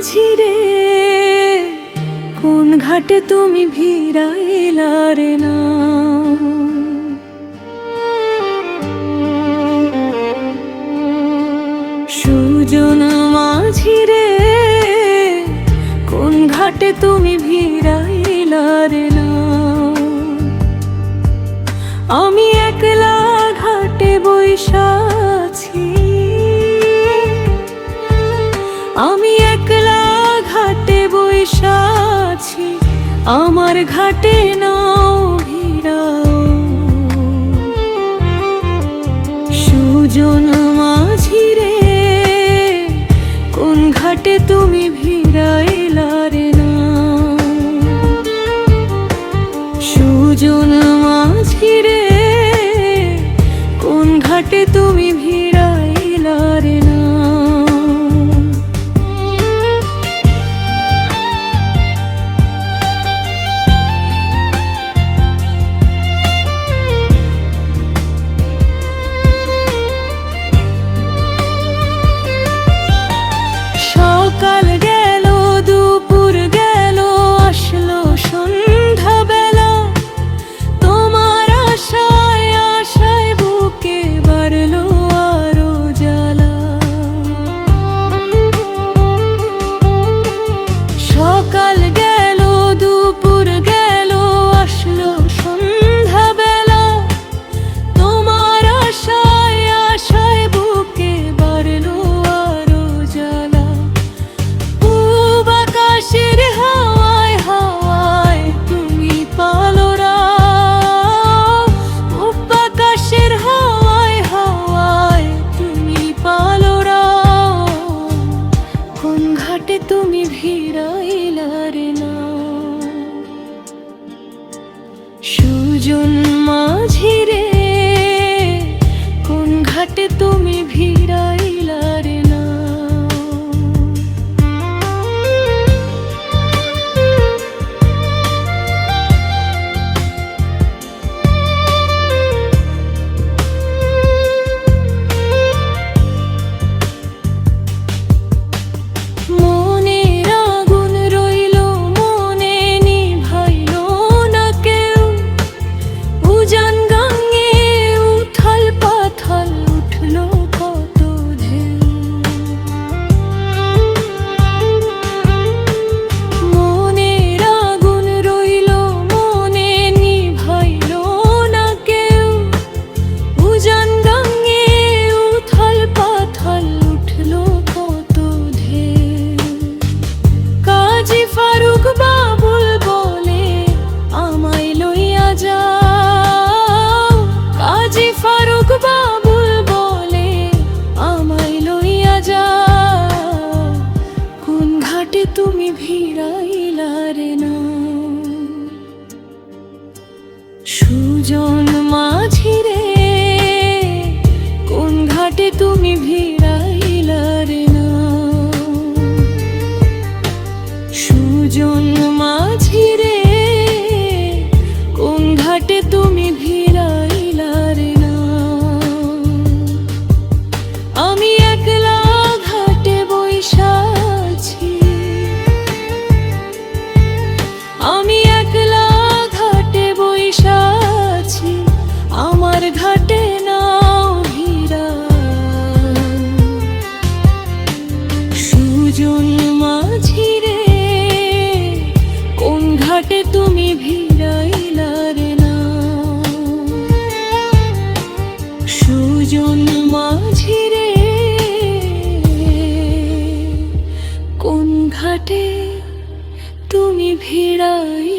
মাঝি রে, কোন ঘাটে তুমি ভিড়াইলা রে না। সুজন মাঝি রে, কোন ঘাটে তুমি ভিড়াইলা রে না। আমি একলা ঘাটে বইসা আছি, আমি একলা ঘাটে বইসা আছি, আমার ঘাটে নাও ভিড়াও। সুজন মাঝি রে, কোন ঘাটে তুমি ভিড়াইলা রে না। সুজন মাঝি রে, কোন ঘাটে তুমি ভিড়াইলা রে না। সকাল গেল, দুপুর গেল, আসলো সন্ধ্যা বেলা, তোমার আশায় আশায় বুকে বাড়লো আরো জ্বালা। সকাল গেল, দুপুর গেল, আসলো সন্ধ্যা বেলা, তোমার আশায় আশায় বুকে বাড়লো আরো জ্বালা। পূব আকাশের হাওয়ায় হাওয়ায় তুমি পালোরাও, পূব আকাশের হাওয়ায় হাওয়ায় তুমি পালোরাও। কোন ঘাটে তুমি ভিড়াইলা রে না। সুজন মাঝি রে, কোন ঘাটে তুমি ভিড়াইলা রে না। মনের আগুন রইল মনে, নিভাইলো না কেউ। উজান গাঙে উথাল পাথাল উঠলো কত ঢেউ। মনের আগুন রইল মনে, নিভাইলো না কেউ। উজান গাঙে উথাল পাথাল উঠলো কত ঢেউ। কাজী ফারুক বাবুল বলে আমায় লইয়া যাও, কাজী ফারুক বাবুল বলে আমায় লইয়া যাও। কোন ঘাটে তুমি ভিড়াইলা রে না। সুজন মাঝি রে, কোন ঘাটে তুমি ভিড়াইলা রে না। সুজন মাঝি রে, কোন ঘাটে তুমি ভিড়াইলা রে না। আমি একলা ঘাটে বইসা আছি, আমি একলা ঘাটে বইসা আছি, আমার ঘাটে নাও ভিড়াও। সুজন মাঝি রে, কোন ঘাটে তুমি ভিড়াইলা রে না। সুজন মাঝি রে, কোন ঘাটে তুমি ভিড়াইলা